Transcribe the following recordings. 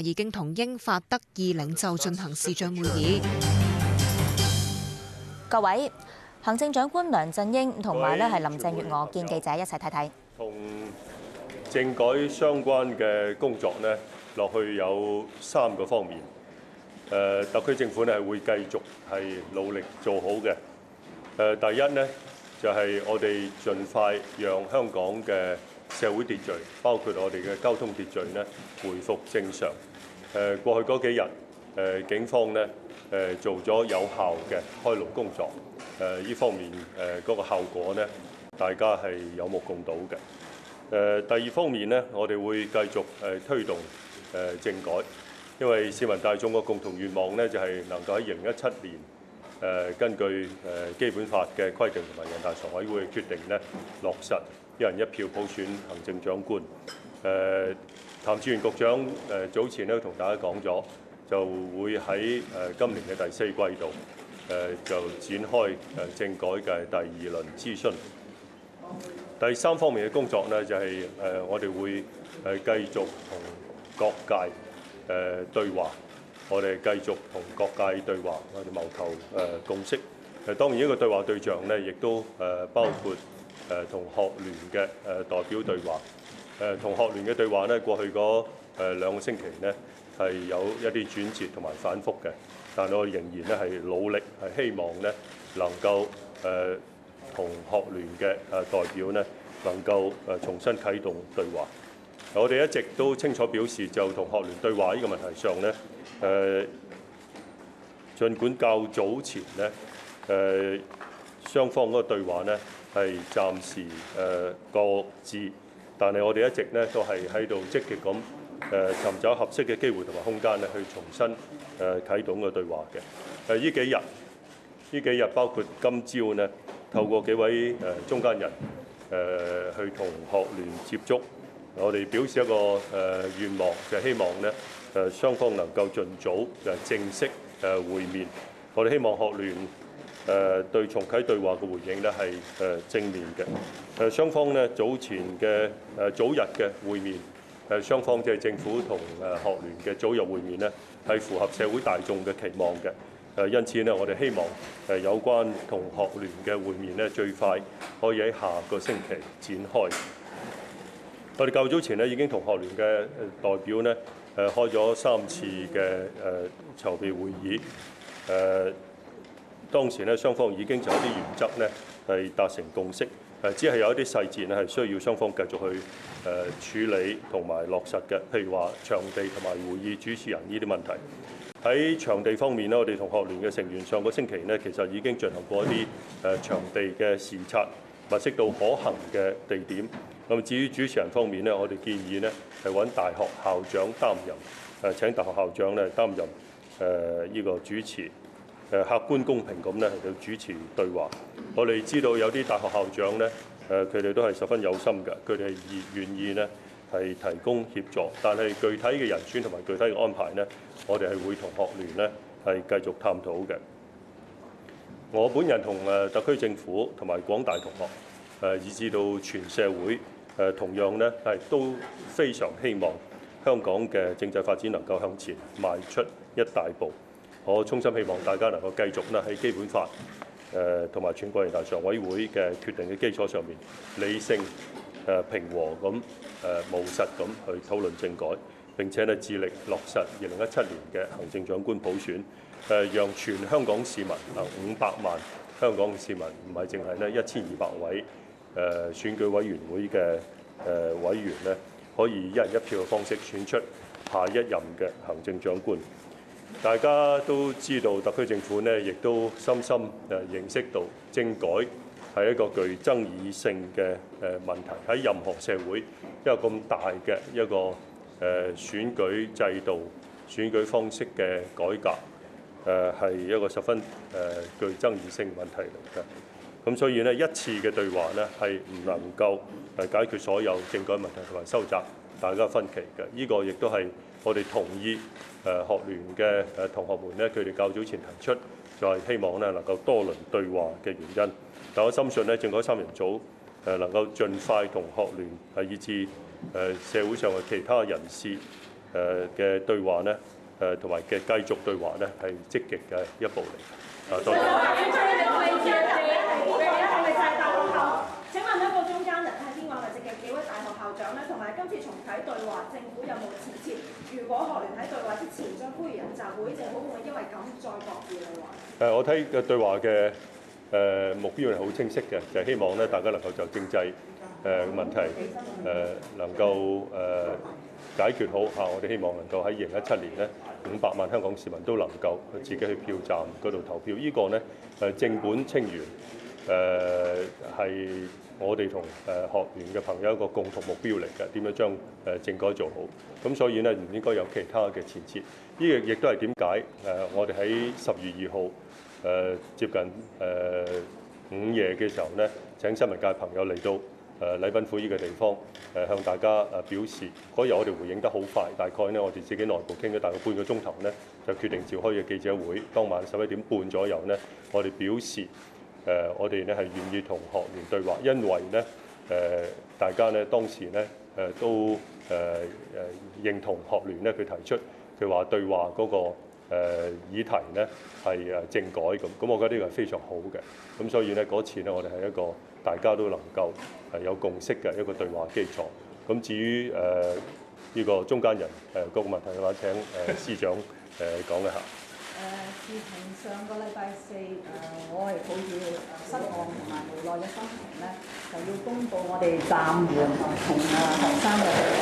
已經同英法德二領袖進行視像會議。各位，行政長官梁振英同埋林鄭月娥見記者一齊睇睇。同政改相關嘅工作呢，落去有3個方面。特區政府呢會繼續係努力做好嘅。第一呢，就係我哋盡快讓香港嘅社會秩序，包括我哋嘅交通秩序呢，回復正常。過去嗰幾日，警方呢做咗有效嘅開路工作。呢方面嗰個效果呢，大家係有目共睹嘅。第二方面呢，我哋會繼續推動政改，因為市民大眾嘅共同願望呢，就係能夠喺2017年根據基本法嘅規定同埋人大常委會嘅決定呢，落實一人一票普選行政長官。譚志源局長早前呢同大家講咗，就會喺今年嘅第4季度就展開政改嘅第2輪諮詢。第3方面嘅工作呢，就係我哋會繼續同各界對話，我哋繼續同各界對話，我哋謀求共識。當然呢個對話對象呢，亦都包括同學聯嘅代表對話。同學聯嘅對話呢，過去嗰2個星期呢，係有一啲轉折同埋反覆嘅，但我仍然呢係努力係希望呢能夠同學聯嘅代表呢能夠重新啟動對話。我哋一直都清楚表示，就同學聯對話呢個問題上呢，儘管較早前呢雙方嗰個對話呢係暫時擱置，但係我哋一直呢都係喺度積極咁尋找合適嘅機會同埋空間呢去重新啟動個對話嘅。呢幾日包括今朝呢，透過幾位中間人去同學聯接觸，我哋表示一個願望，就係希望呢雙方能夠盡早正式會面。我哋希望學聯對重啟對話嘅回應呢係正面嘅。雙方呢早前嘅早日嘅會面，雙方即係政府同學聯嘅早日會面呢係符合社會大眾嘅期望嘅。因此呢，我哋希望有關同學聯嘅會面呢，最快可以喺下個星期展開。我哋較早前呢已經同學聯嘅代表呢開咗3次嘅籌備會議。當時呢雙方已經就一啲原則呢係達成共識，只係有一啲細節呢係需要雙方繼續去處理同埋落實嘅，譬如話場地同埋會議主持人呢啲問題。喺場地方面呢，我哋同學聯嘅成員上個星期呢，其實已經進行過一啲場地嘅視察，物色到可行嘅地點。咁至於主持人方面呢，我哋建議呢係揾大學校長擔任，請大學校長呢擔任呢個主持，客觀公平咁呢嚟到主持對話。我哋知道有啲大學校長呢，佢哋都係十分有心嘅，佢哋係願意呢係提供協助，但係具體嘅人選同埋具體嘅安排呢，我哋係會同學聯呢係繼續探討嘅。我本人同特區政府同埋廣大同學，以至到全社會，同樣呢係都非常希望香港嘅政制發展能夠向前邁出一大步。我衷心希望大家能夠繼續呢喺基本法同埋全國人大常委會嘅決定嘅基礎上面，理性平和咁務實咁去討論政改，並且呢致力落實2017年嘅行政長官普選，讓全香港市民500萬香港嘅市民，唔係淨係呢1200位選舉委員會嘅委員呢，可以一人一票嘅方式選出下一任嘅行政長官。大家都知道，特區政府呢亦都深深認識到政改係一個具爭議性嘅問題，喺任何社會一個咁大嘅一個選舉制度、選舉方式嘅改革，係一個十分具爭議性問題嚟嘅。咁所以呢，一次嘅對話呢係唔能夠解決所有政改問題同埋收窄大家分歧嘅。呢個亦都係我哋同意學聯嘅同學們呢，佢哋較早前提出，就係希望呢能夠多輪對話嘅原因。但我深信呢，政改3人組能夠盡快同學聯以至社會上嘅其他人士嘅對話呢，同埋嘅繼續對話呢，係積極嘅一步嚟。多謝。請問一個中間人係邊位係積極？幾位大學校長呢？同埋今次重啟對話，政府有冇前設？如果學聯喺對話之前將呼籲人集會，政府會唔會因為咁再擱置對話？我睇嘅對話嘅目標係好清晰嘅，就係希望咧大家能夠就政制問題能夠解決好嚇。我哋希望能夠喺2017年咧500萬香港市民都能夠自己去票站嗰度投票。呢個呢正本清源係我哋同學聯嘅朋友一個共同目標嚟嘅，點樣將政改做好。咁所以呢，唔應該有其他嘅前設。呢個亦都係點解我哋喺10月2號接近午夜嘅時候呢，請新聞界朋友嚟到禮賓府呢個地方向大家表示。嗰日我哋回應得好快，大概呢，我哋自己內部傾咗大概半個鐘頭呢，就決定召開嘅記者會。當晚11點半左右呢，我哋表示我哋呢係願意同學聯對話，因為呢大家呢當時呢都認同學聯呢佢提出佢話對話嗰個議題呢係政改咁，我覺得呢個係非常好嘅。咁所以呢嗰次呢，我哋係一個大家都能夠有共識嘅一個對話基礎。咁至於呢個中間人嗰個問題嘅話，請司長講一下。自從上個禮拜4，我係抱住失望同埋無奈嘅心情咧，就要公佈我哋暫緩同學生嘅對話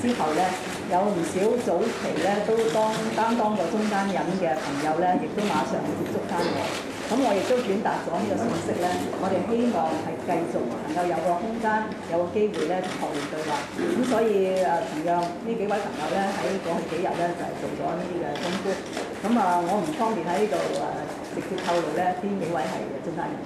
之後咧，有唔少早期咧都擔當過中間人嘅朋友咧，亦都馬上接觸翻我。咁我亦都轉達咗呢個信息咧，我哋希望係繼續能夠有個空間，有個機會咧同學聯對話。咁所以同樣呢幾位朋友咧喺過去幾日咧就係做咗呢啲嘅功夫。咁我唔方便喺呢度直接透露咧邊幾位係中間人。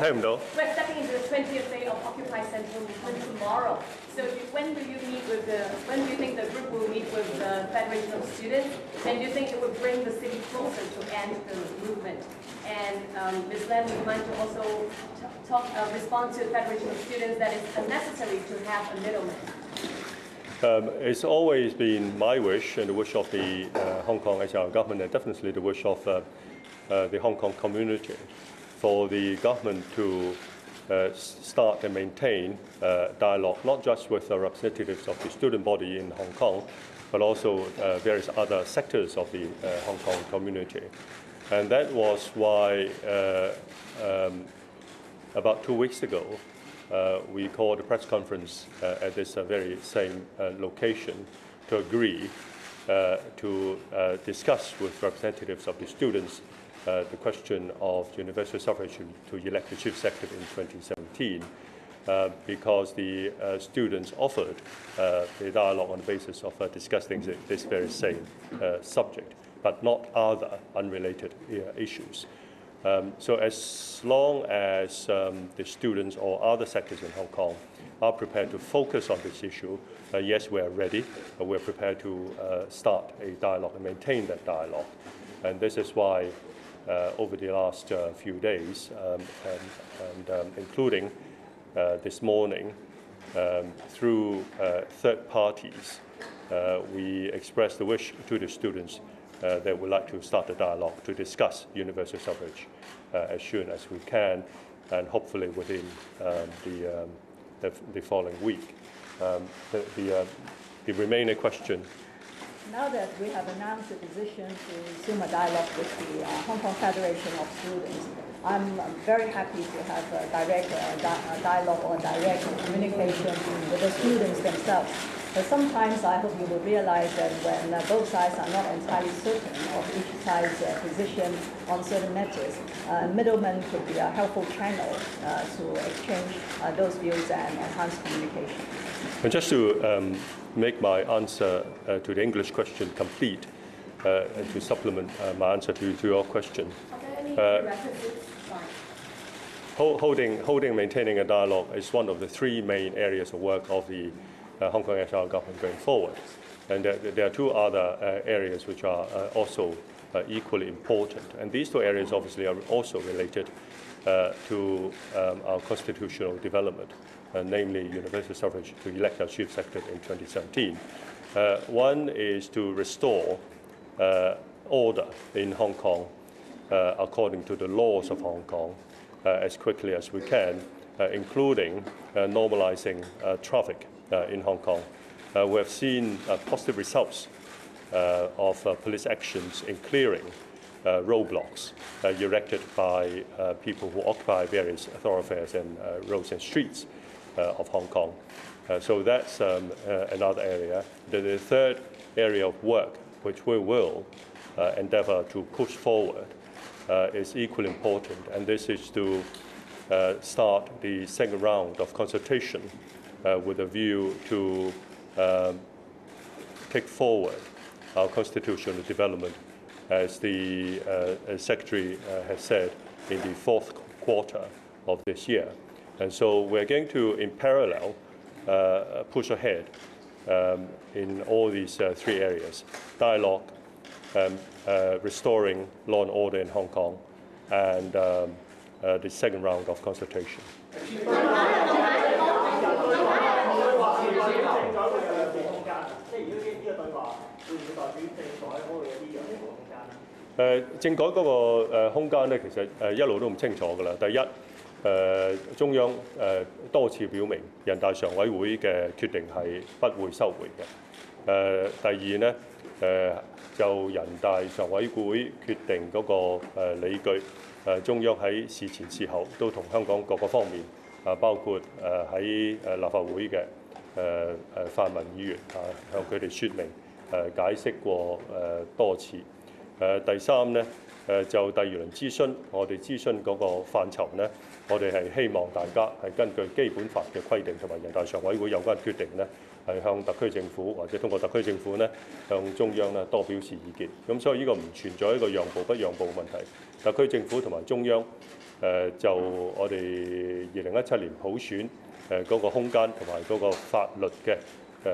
聽唔到。We're stepping into the 20th day of Occupy Central movement tomorrow. So when do you think the group will meet with the Federation of Students? And do you think it would bring the city closer to end the movement? And Ms. Lam, would you mind to also respond to the Federation of Students that it's unnecessary to have a middleman? It's always been my wish and the wish of the Hong Kong SAR government, and definitely the wish of the Hong Kong community, for the government to start and maintain dialogue, not just with the representatives of the student body in Hong Kong, but also various other sectors of the Hong Kong community. And that was why about 2 weeks ago, we called a press conference at this very same location to agree to discuss with representatives of the students the question of universal suffrage to elect the chief executive in 2017, because the students offered the dialogue on the basis of discussing this very same subject, but not other unrelated issues. So as long as the students or other sectors in Hong Kong are prepared to focus on this issue, yes, we are ready. We're prepared to start a dialogue and maintain that dialogue. And this is why over the last few days, including this morning, through third parties, we expressed the wish to the students that would like to start a dialogue to discuss universal suffrage as soon as we can, and hopefully within the following week. The remaining question. Now that we have announced the decision to resume a dialogue with the Hong Kong Federation of Students, I'm very happy to have a direct dialogue or direct communication with the students themselves. But sometimes I hope you will realize that when both sides are not entirely certain of each side's position on certain matters, middlemen could be a helpful channel to exchange those views and enhance communication. And just to make my answer to the English question complete, and to supplement my answer to your question, holding and maintaining a dialogue is one of the three main areas of work of the Hong Kong SAR government going forward. And there are two other areas which are also equally important. And these two areas obviously are also related to our constitutional development. namely universal suffrage, to elect our chief secretary in 2017. One is to restore order in Hong Kong according to the laws of Hong Kong as quickly as we can, including normalizing traffic in Hong Kong. We have seen positive results of police actions in clearing roadblocks erected by people who occupy various thoroughfares and roads and streets of Hong Kong. So that's another area. The third area of work, which we will endeavour to push forward, is equally important, and this is to start the second round of consultation with a view to take forward our constitutional development, as the Secretary has said, in the fourth quarter of this year. And so we're going to, in parallel, push ahead in all these three areas: dialogue, restoring law and order in Hong Kong, and the second round of consultation. 政改嗰個空間咧，其實一路都唔清楚㗎啦。第一，中央多次表明人大常委會嘅決定係不會收回嘅。第二咧，就人大常委會決定嗰個理據，中央喺事前事後都同香港各個方面包括喺立法會嘅泛民議員向佢哋説明解釋過多次。第三咧，就第二輪諮詢，我哋諮詢嗰個範疇咧，我哋係希望大家係根據基本法嘅規定同埋人大常委會有關決定咧，係向特區政府或者通過特區政府咧向中央咧多表示意見。咁所以呢個唔存在一個讓步不讓步嘅問題。特區政府同埋中央就我哋2017年普選嗰個空間同埋嗰個法律嘅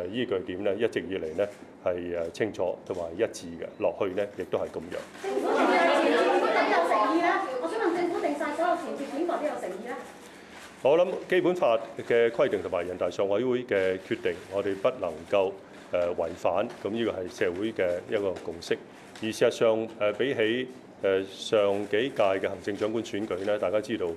依據點咧，一直以嚟咧係清楚同埋一致嘅，落去咧亦都係咁樣。政府定有誠意咧？我想問政府定晒所有前設點代表有誠意咧？我諗基本法嘅規定同埋人大常委會嘅決定，我哋不能夠違反，咁呢個係社會嘅一個共識。而事實上比起上幾屆嘅行政長官選舉咧，大家知道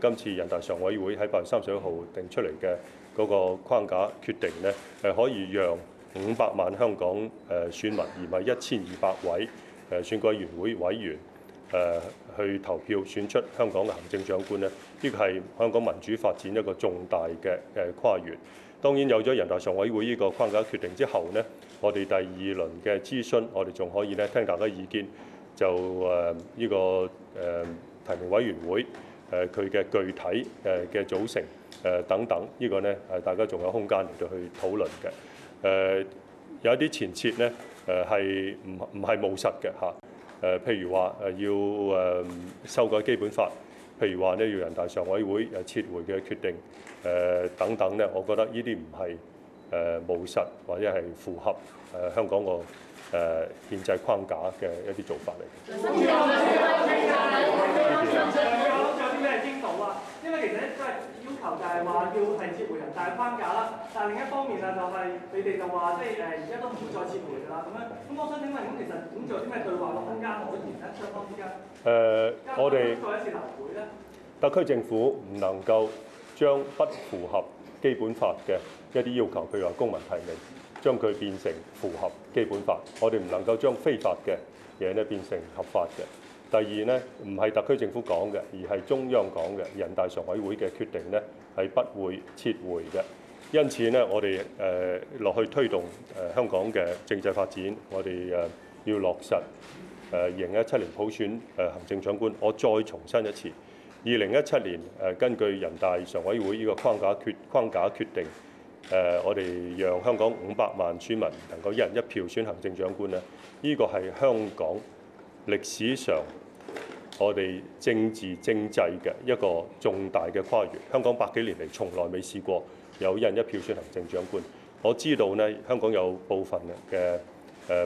今次人大常委會喺8月31號定出嚟嘅嗰個框架決定咧，可以讓500萬香港選民，而唔係1200位選舉委員會委員去投票選出香港嘅行政長官咧，呢個係香港民主發展一個重大嘅跨越。當然有咗人大常委會呢個框架決定之後呢，我哋第二輪嘅諮詢，我哋仲可以咧聽大家意見，就呢個提名委員會佢嘅具體嘅組成等等，呢個呢大家仲有空間嚟到去討論嘅。有一啲前設呢係唔係務實嘅嚇。譬如話要修改基本法，譬如話呢要人大常委會撤回嘅決定等等呢，我覺得呢啲唔係務實或者係符合香港個憲制框架嘅一啲做法嚟嘅。仲有啲咩傾到啊？因為其實都係要求就係話要係撤回人大框架啦，但係另一方面啊就係你哋就話即係而家都唔會再撤回㗎啦咁樣。咁我想請問，咁其實咁仲有啲咩對話嘅空間可言咧？雙方之間我哋再一次流會咧，特區政府唔能夠將不符合基本法嘅一啲要求，譬如話公民提名，將佢變成符合基本法。我哋唔能夠將非法嘅嘢咧變成合法嘅。第二呢，唔係特區政府講嘅，而係中央講嘅，人大常委會嘅決定呢係不會撤回嘅。因此呢，我哋落去推動香港嘅政制發展，我哋要落實2017年普選行政長官。我再重申一次，2017年根據人大常委會呢個框架決定，我哋讓香港500萬選民能夠一人一票選行政長官呢，呢個係香港歷史上我哋政治政制嘅一個重大嘅跨越。香港百幾年嚟從來未試過有一人一票選行政長官。我知道呢，香港有部分嘅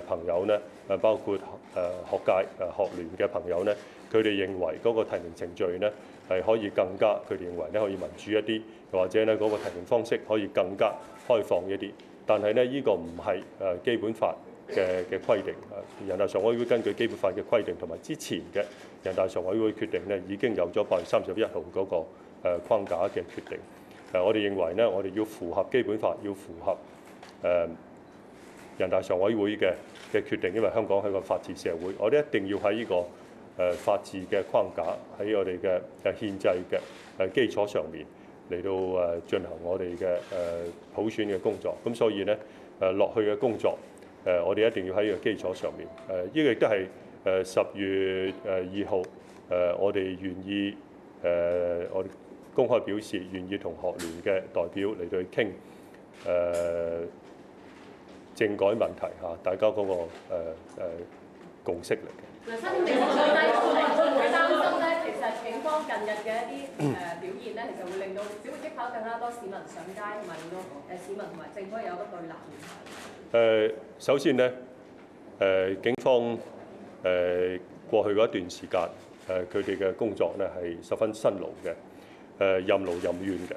朋友呢，包括學界學聯嘅朋友呢，佢哋認為嗰個提名程序呢係可以更加，佢哋認為咧可以民主一啲，又或者咧嗰個提名方式可以更加開放一啲。但係咧呢個唔係基本法嘅規定。人大常委會根據基本法嘅規定同埋之前嘅人大常委會決定咧，已經有咗8月31號嗰個框架嘅決定。我哋認為咧，我哋要符合基本法，要符合人大常委會嘅決定，因為香港係個法治社會，我哋一定要喺呢個法治嘅框架，喺我哋嘅憲制嘅基礎上面嚟到進行我哋嘅普選嘅工作。咁所以咧落去嘅工作我哋一定要喺呢個基礎上面。呢個亦都係10月2號我哋願意我哋公開表示願意同學聯嘅代表嚟到去傾政改問題嚇，大家嗰個共識嚟嘅。梁生，你佢擔心咧，其實警方近日嘅一啲表現咧，其實會令到只會激發更加多市民上街，同埋令到市民同埋政府有一個對立。首先咧，警方過去嗰一段時間，佢哋嘅工作咧係十分辛勞嘅，任勞任怨嘅。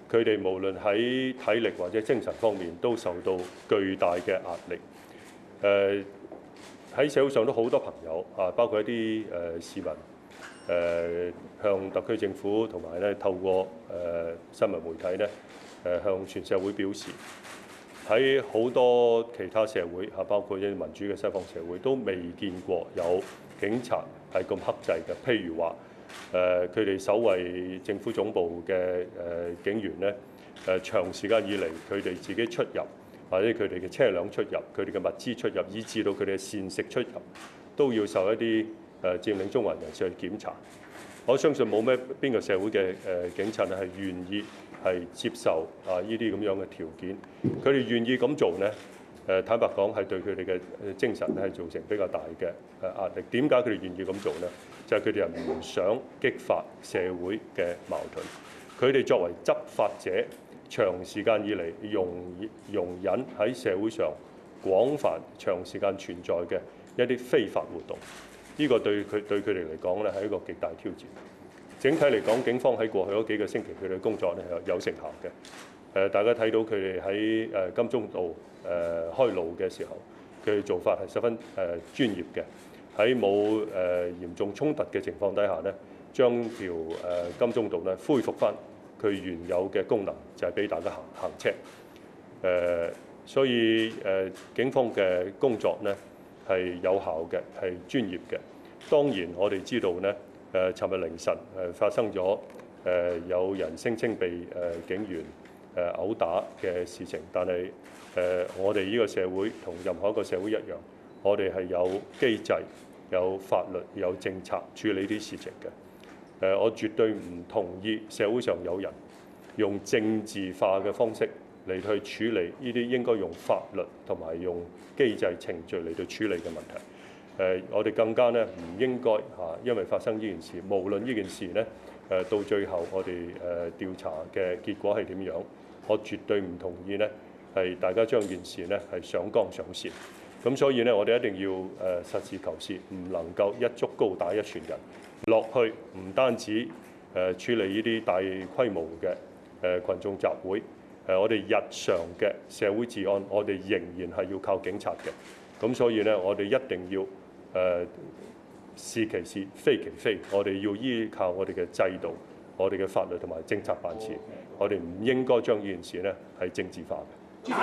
佢哋無論喺體力或者精神方面都受到巨大嘅壓力。喺社會上都好多朋友啊，包括一啲市民向特區政府同埋咧透過新聞媒體咧向全社會表示，喺好多其他社會啊，包括一啲民主嘅西方社會都未見過有警察係咁克制嘅。譬如話佢哋守衛政府總部嘅警員咧長時間以嚟佢哋自己出入，或者佢哋嘅車輛出入，佢哋嘅物資出入，以至到佢哋嘅膳食出入，都要受一啲佔領中環人士去檢查。我相信冇咩邊個社會嘅警察係願意係接受呢啲咁樣嘅條件。佢哋願意咁做呢，坦白講係對佢哋嘅精神係造成比較大嘅壓力。點解佢哋願意咁做呢？就係佢哋係唔想激發社會嘅矛盾。佢哋作為執法者，長時間以嚟容忍喺社會上廣泛長時間存在嘅一啲非法活動，呢個對佢哋嚟講咧係一個極大挑戰。整體嚟講，警方喺過去嗰幾個星期佢哋嘅工作咧係有成效嘅。大家睇到佢哋喺金鐘道開路嘅時候，佢哋做法係十分專業嘅。喺冇嚴重衝突嘅情況底下咧，將條金鐘道咧恢復翻佢原有嘅功能，就係俾大家行車。所以警方嘅工作呢係有效嘅，係專業嘅。當然我哋知道呢，尋日凌晨發生咗有人聲稱被警員毆打嘅事情，但係我哋呢個社會同任何一個社會一樣，我哋係有機制、有法律、有政策處理啲事情嘅。我絕對唔同意社會上有人用政治化嘅方式嚟去處理呢啲應該用法律同埋用機制程序嚟去處理嘅問題。我哋更加咧唔應該因為發生呢件事，無論呢件事咧到最後我哋調查嘅結果係點樣，我絕對唔同意咧係大家將件事咧係上綱上線。咁所以咧，我哋一定要實事求是，唔能夠一竹篙打一船人。落去唔單止處理呢啲大規模嘅群眾集會，我哋日常嘅社會治安，我哋仍然係要靠警察嘅。咁所以呢，我哋一定要是其是非其非，我哋要依靠我哋嘅制度、我哋嘅法律同埋政策辦事。我哋唔應該將呢件事呢係政治化嘅。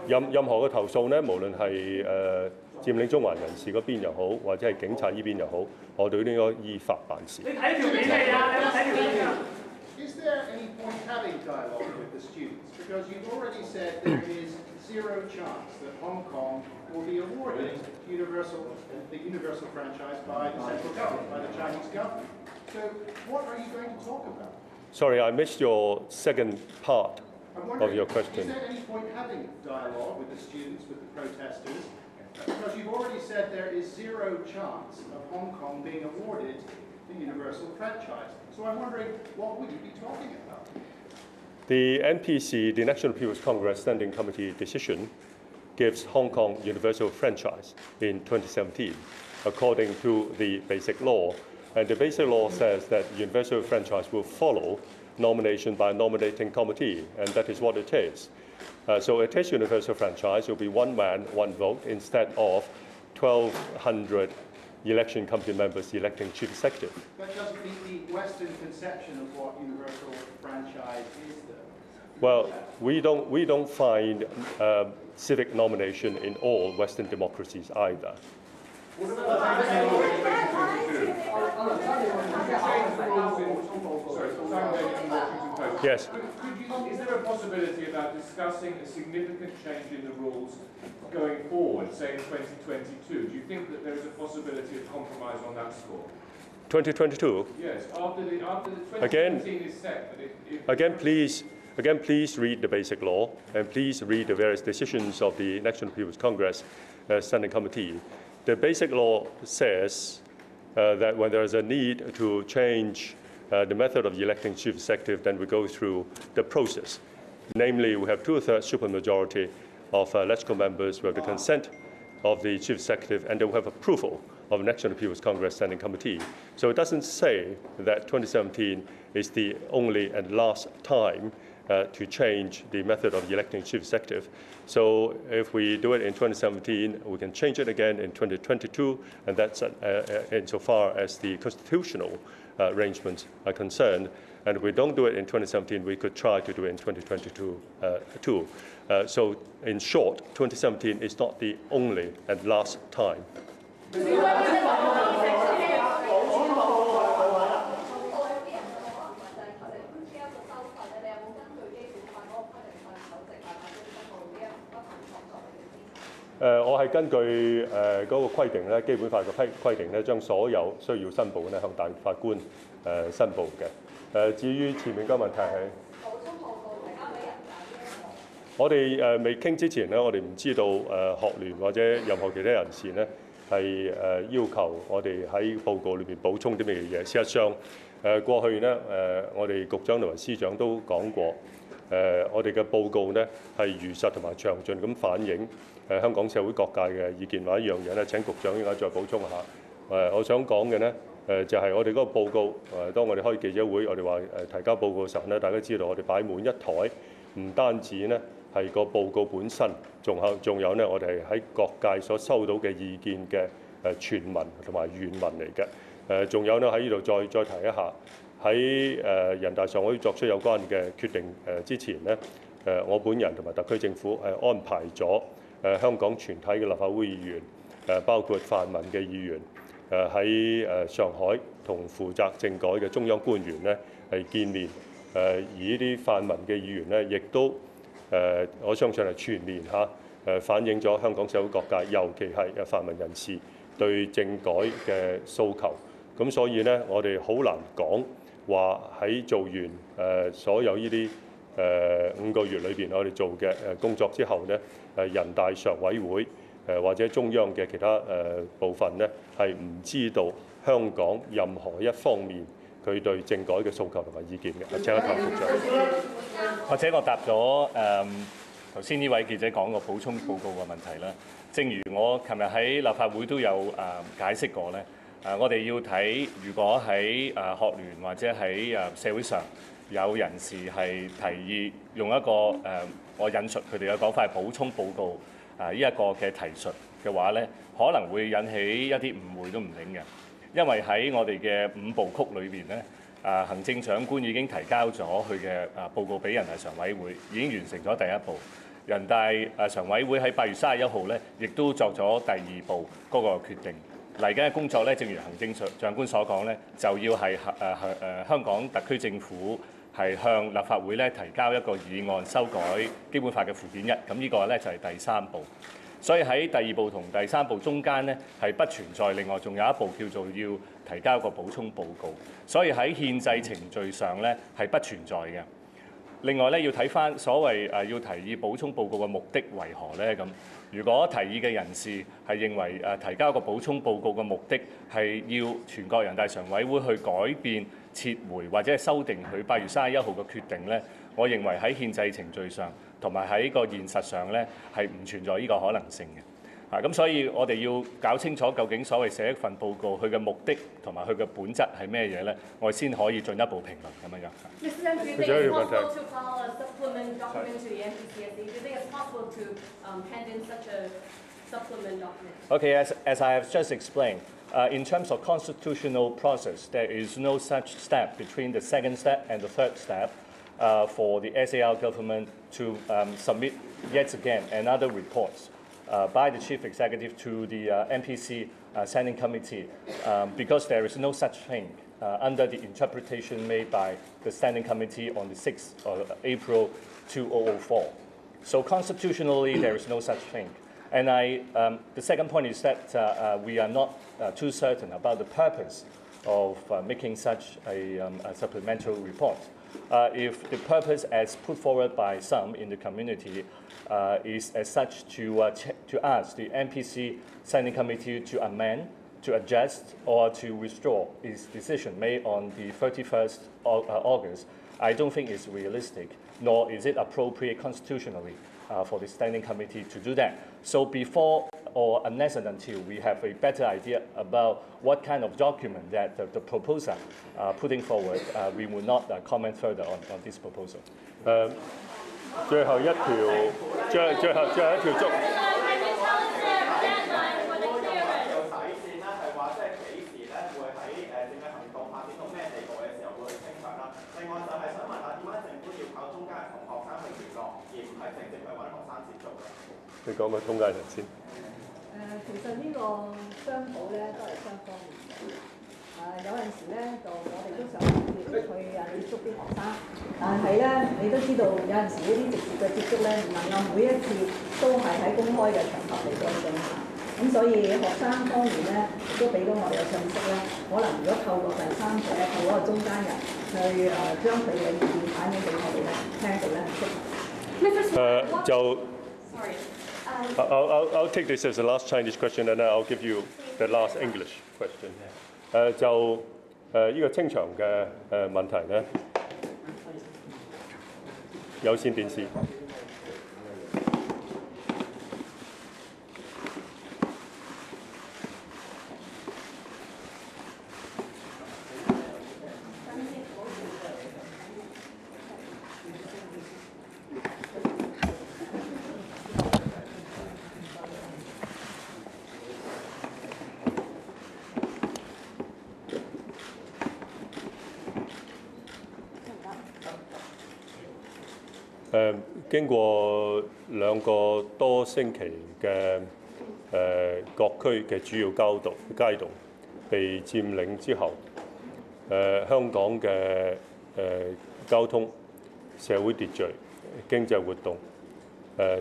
任何嘅投訴呢，無論係佔領中環人士嗰邊又好，或者係警察呢邊又好，我哋都應該依法辦事。你睇條片未啊？你有冇睇條片啊？Is there any point having dialogue with the students? Because you've already said there is zero chance that Hong Kong will be awarded the universal franchise by the central government, by the Chinese government. So what are you going to talk about? Sorry, I missed your second part of your question. Is there any point having dialogue with the students, with the protesters? Because you've already said there is zero chance of Hong Kong being awarded the universal franchise. So I'm wondering, what would you be talking about? The NPC, the National People's Congress Standing Committee decision, gives Hong Kong universal franchise in 2017, according to the Basic Law. And the Basic Law says that universal franchise will follow nomination by a nominating committee, and that is what it is. So it is universal franchise. It will be one man, one vote, instead of 1,200 election committee members electing chief executive. That doesn't meet the Western conception of what universal franchise is, though. Well, we don't find civic nomination in all Western democracies either. Yes. Is there a possibility about discussing a significant change in the rules going forward, say in 2022? Do you think that there is a possibility of compromise on that score? 2022? Yes, after the 2017 is set. Again, please read the Basic Law, and please read the various decisions of the National People's Congress Standing Committee. The Basic Law says that when there is a need to change the method of electing chief executive, then we go through the process. Namely, we have 2/3 supermajority of electoral members, we have the consent of the chief executive, and then we have approval of the National People's Congress Standing Committee. So it doesn't say that 2017 is the only and last time to change the method of electing chief executive. So if we do it in 2017, we can change it again in 2022, and that's insofar as the constitutional arrangements are concerned. And if we don't do it in 2017, we could try to do it in 2022 too. So in short, 2017 is not the only and last time.我係根據嗰個規定咧，基本法嘅規定咧，將所有需要申報咧向大法官申報嘅。至於前面嘅問題係，我哋未傾之前咧，我哋唔知道學聯或者任何其他人士咧係要求我哋喺報告裏邊補充啲咩嘢。事實上過去咧我哋局長同埋司長都講過，我哋嘅報告咧係如實同埋詳盡咁反映香港社會各界嘅意見或者一樣嘢咧。請局長應該再補充下。我想講嘅咧就係我哋嗰個報告當我哋開記者會，我哋話提交報告嘅時候咧，大家知道我哋擺滿一台，唔單止咧係個報告本身，仲有咧我哋係喺各界所收到嘅意見嘅全文同埋原文嚟嘅。仲有咧喺呢度再提一下，喺人大常委作出有關嘅決定之前咧，我本人同埋特區政府安排咗香港全體嘅立法會議員，包括泛民嘅議員，喺上海同負責政改嘅中央官員咧係見面。而呢啲泛民嘅議員咧，亦都我相信係全面反映咗香港社會各界，尤其係泛民人士對政改嘅訴求。咁所以咧，我哋好難講話喺做完所有呢啲5個月裏邊我哋做嘅工作之後咧，人大常委會或者中央嘅其他部分咧係唔知道香港任何一方面佢對政改嘅訴求同埋意見嘅。請一頭局長。或者我答咗頭先呢位記者講個補充報告嘅問題啦。正如我琴日喺立法會都有解釋過咧，我哋要睇如果喺學聯或者喺社會上有人士係提議用一個我引述佢哋嘅講法係補充報告呢一個嘅提述嘅話咧，可能會引起一啲誤會都唔定嘅。因為喺我哋嘅5部曲裏邊咧，行政長官已經提交咗佢嘅報告俾人大常委會，已經完成咗第一步。人大常委會喺8月31號咧，亦都作咗第2步嗰個決定。嚟緊嘅工作咧，正如行政長官所講咧，就要係香港特區政府係向立法會咧提交一個議案修改基本法嘅附件1。咁呢個咧就係第3步。所以喺第2步同第3步中間咧係不存在，另外仲有一步叫做要提交一個補充報告。所以喺憲制程序上咧係不存在嘅。另外咧要睇翻所謂要提議補充報告嘅目的為何咧咁。如果提議嘅人士係認為提交個補充報告嘅目的係要全國人大常委會去改變、撤回或者係修訂佢8月31號嘅決定呢，我認為喺憲制程序上同埋喺個現實上呢，係唔存在呢個可能性嘅。咁所以我哋要搞清楚究竟所謂寫一份報告佢嘅目的同埋佢嘅本質係咩嘢咧，我哋先可以進一步評論咁樣。Mr. Lam, do you think it's possible to file a supplement document to the NPCSA? Do you think it's possible to hand in such a supplement document? Okay, as I have just explained, in terms of constitutional process, there is no such step between the second step and the third step for the SAR government to submit yet again another reports. By the Chief Executive to the NPC Standing Committee because there is no such thing under the interpretation made by the Standing Committee on the 6th of April 2004. So constitutionally, there is no such thing. And the second point is that we are not too certain about the purpose of making such a supplemental report. If the purpose as put forward by some in the community is as such to ask the NPC Standing Committee to amend, to adjust, or to withdraw its decision made on the 31st August, I don't think it's realistic, nor is it appropriate constitutionally for the Standing Committee to do that. So before or unless and until we have a better idea about what kind of document that the proposer putting forward, we will not comment further on this proposal. 最後一條足。你講個中間人先。其實呢個商討咧都係雙方面嘅。有陣時咧就我哋都想去接觸啲學生，但係咧你都知道有陣時呢啲直接嘅接觸咧唔能夠每一次都係喺公開嘅場合嚟到進行。咁所以學生方面咧都俾到我哋嘅信息咧，可能如果透過第三者、透過個中間人去將佢嘅意見反映俾我哋咧，聽到咧係適合。就。Sorry. I'll take this as the last Chinese question, and then I'll give you the last English question. 呢個清場嘅問題咧，有線電視。經過2個多星期嘅各區嘅主要街道被佔領之後，香港嘅交通、社會秩序、經濟活動、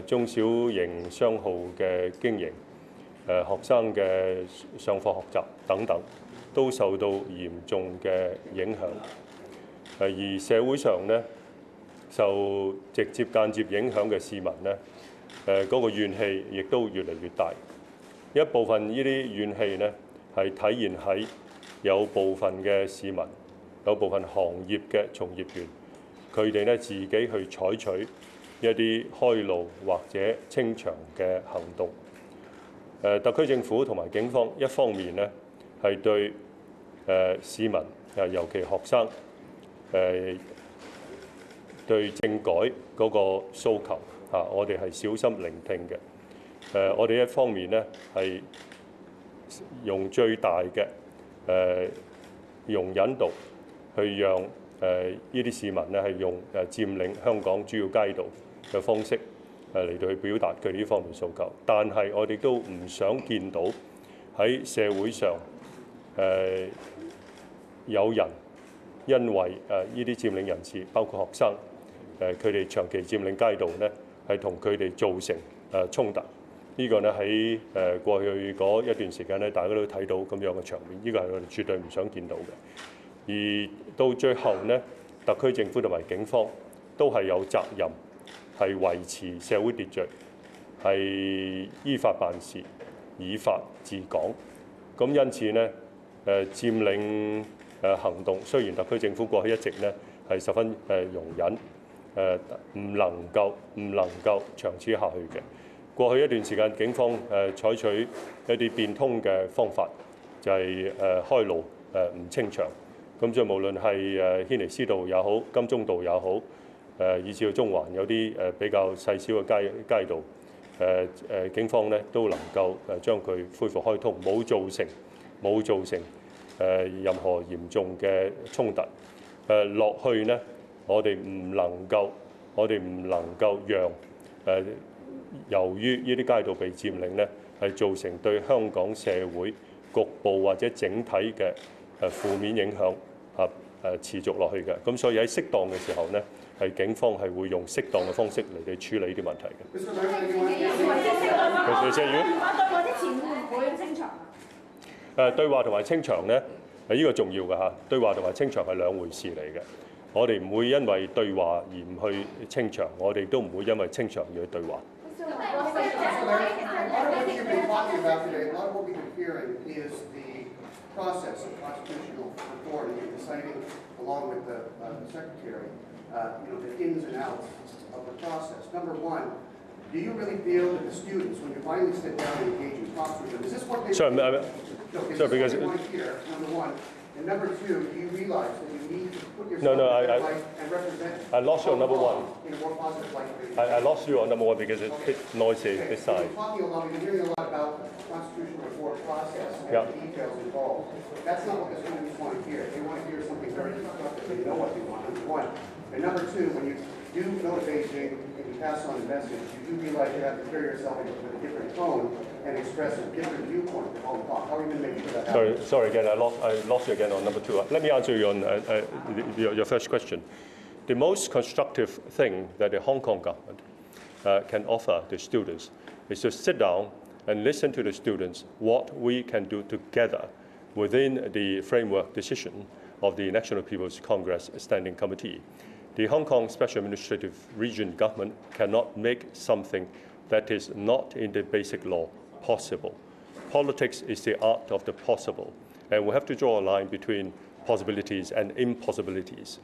中小型商號嘅經營、學生嘅上課學習等等，都受到嚴重嘅影響。而社會上呢，受直接間接影響嘅市民呢，嗰個怨氣亦都越嚟越大。一部分呢啲怨氣呢，係體現喺有部分嘅市民、有部分行業嘅從業員，佢哋呢自己去採取一啲開路或者清場嘅行動。特區政府同埋警方一方面呢，係對市民尤其學生對政改嗰個訴求我哋係小心聆聽嘅。我哋一方面呢係用最大嘅容忍度去讓呢啲市民呢係用佔領香港主要街道嘅方式嚟到去表達佢呢方面訴求，但係我哋都唔想見到喺社會上有人因為呢啲佔領人士，包括學生，佢哋長期佔領街道呢，係同佢哋造成衝突。呢個呢喺過去嗰一段時間呢，大家都睇到咁樣嘅場面，呢個係我哋絕對唔想見到嘅。而到最後呢，特區政府同埋警方都係有責任係維持社會秩序，係依法辦事，以法治港。咁因此呢，佔領行動雖然特區政府過去一直呢係十分容忍，唔能夠長此下去嘅。過去一段時間，警方採取一啲變通嘅方法，就係開路唔清場。咁就無論係軒尼詩道也好，金鐘道也好，以至到中環有啲比較細小嘅街道，警方呢都能夠將佢恢復開通，冇造成任何嚴重嘅衝突。落去呢，我哋唔能夠讓由於呢啲街道被佔領呢，係造成對香港社會局部或者整體嘅負面影響持續落去嘅。咁所以喺適當嘅時候呢，係警方係會用適當嘅方式嚟去處理呢啲問題嘅。對話同埋清場呢，呢個重要嘅嚇。對話同埋清場係兩回事嚟嘅。我哋唔會因為對話而唔去清場，我哋都唔會因為清場而去對話。Process of constitutional reform and deciding, along with the secretary, the ins and outs of the process. Number one, do you really feel that the students, when you finally sit down and engage in talks with them, is this what they? Sorry, because they want to hear. Number one, and number two, do you realize that you need to put yourself in their life and represent? I lost you on number one. In a more positive light. I lost you on number one because it's a bit noisy this side. We've been hearing a lot about the constitutional reform process and the details involved. That's not what the students want to hear. They want to hear something very constructive. They know what they want, number one. And number two, when you do go to Beijing and you pass on the message, you do realize you have to carry yourself with a different tone and express a different viewpoint to Hong Kong. How are you going to make sure that happens? Sorry again, I lost you again on number two. Let me answer you on your first question. The most constructive thing that the Hong Kong government can offer the students is to sit down and listen to the students what we can do together within the framework decision of the National People's Congress Standing Committee. The Hong Kong Special Administrative Region government cannot make something that is not in the basic law possible. Politics is the art of the possible, and we have to draw a line between possibilities and impossibilities.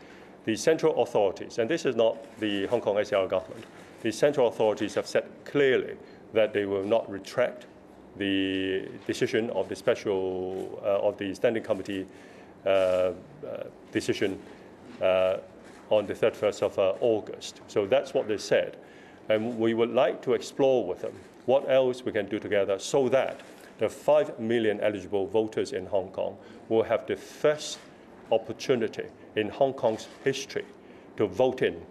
The central authorities, and this is not the Hong Kong SAR government, the central authorities have said clearly that they will not retract the decision of the Standing Committee decision on the 31st of August. So that's what they said. And we would like to explore with them what else we can do together so that the 5 million eligible voters in Hong Kong will have the first opportunity in Hong Kong's history to vote in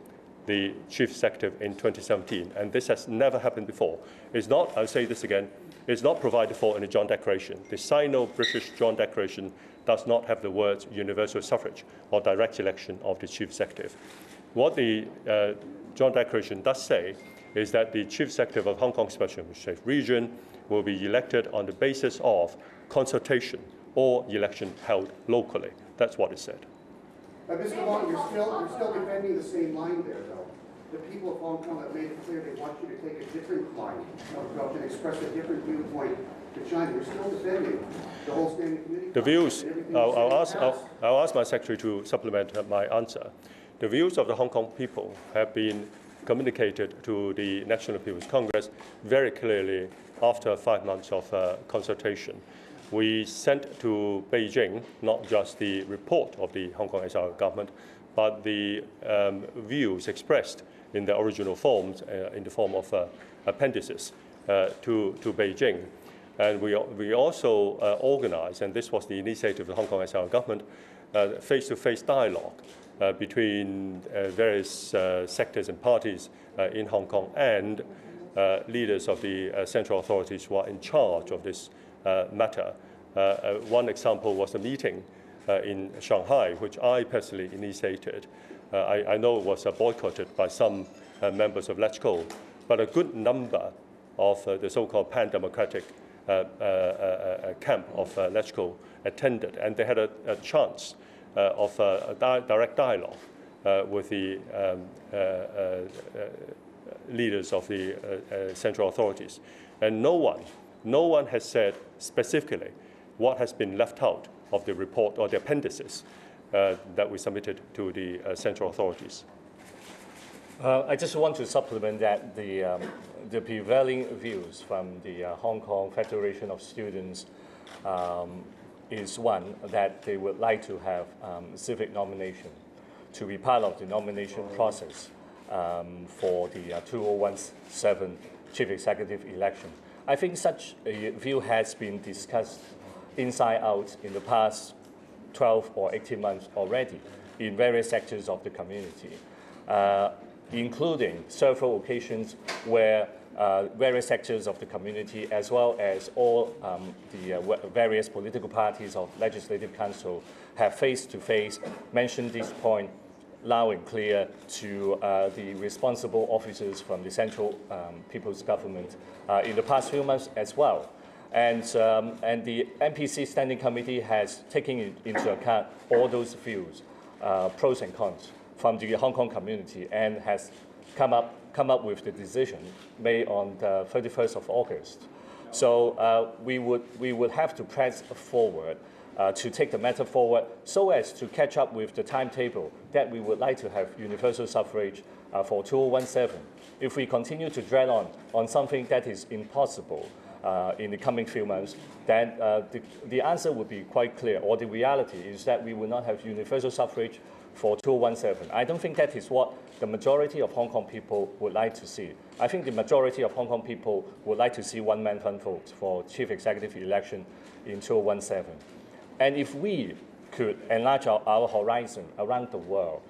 the chief executive in 2017. And this has never happened before. It's not, I'll say this again, it's not provided for in the Joint Declaration. The Sino-British Joint Declaration does not have the words universal suffrage or direct election of the chief executive. What the Joint Declaration does say is that the chief executive of Hong Kong Special Administrative Region will be elected on the basis of consultation or election held locally. That's what it said. Mr. Wong, you're still defending the same line there, though. The people of Hong Kong have made it clear they want you to take a different line and express a different viewpoint to China. You're still defending the whole standing committee. The views, I'll ask my secretary to supplement my answer. The views of the Hong Kong people have been communicated to the National People's Congress very clearly after 5 months of consultation. We sent to Beijing not just the report of the Hong Kong SAR government, but the views expressed in the original forms, in the form of appendices to Beijing. And we also organized, and this was the initiative of the Hong Kong SAR government, face-to-face dialogue between various sectors and parties in Hong Kong and leaders of the central authorities who are in charge of this matter. One example was a meeting in Shanghai, which I personally initiated. I know it was boycotted by some members of LegCo, but a good number of the so-called pan-democratic camp of LegCo attended, and they had a chance of direct dialogue with the leaders of the central authorities. And no one has said specifically what has been left out of the report or the appendices that we submitted to the central authorities. I just want to supplement that the prevailing views from the Hong Kong Federation of Students is one that they would like to have civic nomination to be part of the nomination process for the 2017 Chief Executive election. I think such a view has been discussed inside out in the past 12 or 18 months already in various sectors of the community, including several occasions where various sectors of the community, as well as all the various political parties of Legislative Council, have face-to-face mentioned this point loud and clear to the responsible officers from the Central People's Government in the past few months as well. And the NPC Standing Committee has taken into account all those views, pros and cons, from the Hong Kong community, and has come up with the decision made on the 31st of August. So we would have to press forward to take the matter forward so as to catch up with the timetable that we would like to have universal suffrage for 2017. If we continue to drag on something that is impossible in the coming few months, then the answer would be quite clear, or the reality is that we will not have universal suffrage for 2017. I don't think that is what the majority of Hong Kong people would like to see. I think the majority of Hong Kong people would like to see one-man one vote for Chief Executive election in 2017. And if we could enlarge our horizon around the world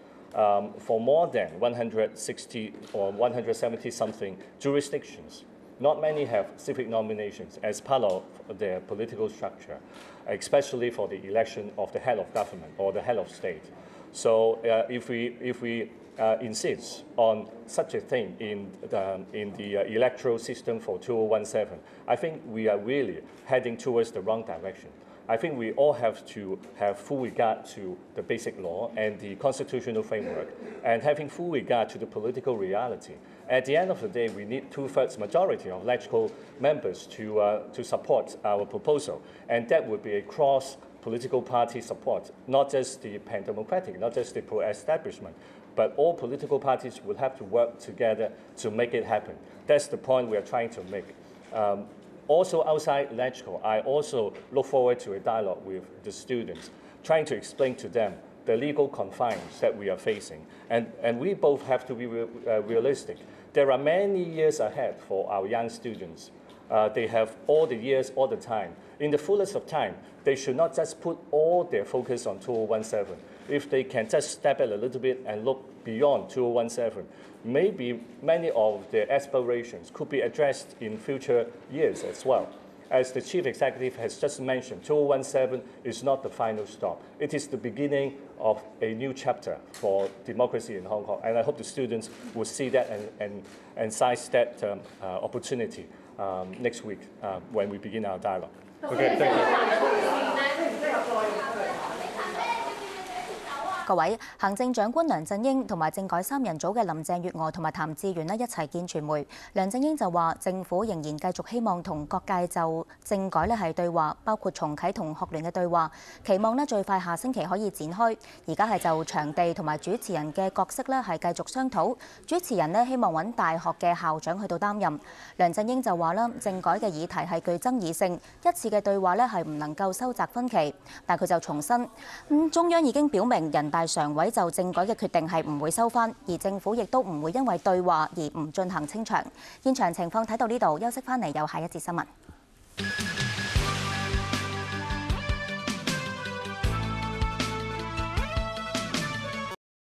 for more than 160 or 170-something jurisdictions, not many have civic nominations as part of their political structure, especially for the election of the head of government or the head of state. So if we insist on such a thing in the electoral system for 2017, I think we are really heading towards the wrong direction. I think we all have to have full regard to the basic law and the constitutional framework, and having full regard to the political reality. At the end of the day, we need 2/3 majority of electoral members to support our proposal, and that would be a cross-political party support, not just the pan-democratic, not just the pro-establishment, but all political parties would have to work together to make it happen. That's the point we are trying to make. Also outside LegCo, I also look forward to a dialogue with the students, trying to explain to them the legal confines that we are facing. And we both have to be realistic. There are many years ahead for our young students. They have all the years, all the time. In the fullest of time, they should not just put all their focus on 2017. If they can just step it a little bit and look beyond 2017, maybe many of their aspirations could be addressed in future years as well. As the Chief Executive has just mentioned, 2017 is not the final stop. It is the beginning of a new chapter for democracy in Hong Kong. And I hope the students will see that and seize that opportunity next week when we begin our dialogue. Okay, thank you. 各位，行政長官梁振英同埋政改三人組嘅林鄭月娥同埋譚志源一齊見傳媒。梁振英就話，政府仍然繼續希望同各界就政改係對話，包括重啟同學聯嘅對話，期望最快下星期可以展開。而家係就場地同埋主持人嘅角色係繼續商討。主持人希望揾大學嘅校長去到擔任。梁振英就話政改嘅議題係具爭議性，一次嘅對話係唔能夠收窄分歧。但佢就重申，中央已經表明人大常委就政改嘅決定係唔會收返，而政府亦都唔會因為對話而唔進行清場。現場情況睇到呢度，休息返嚟有下一節新聞。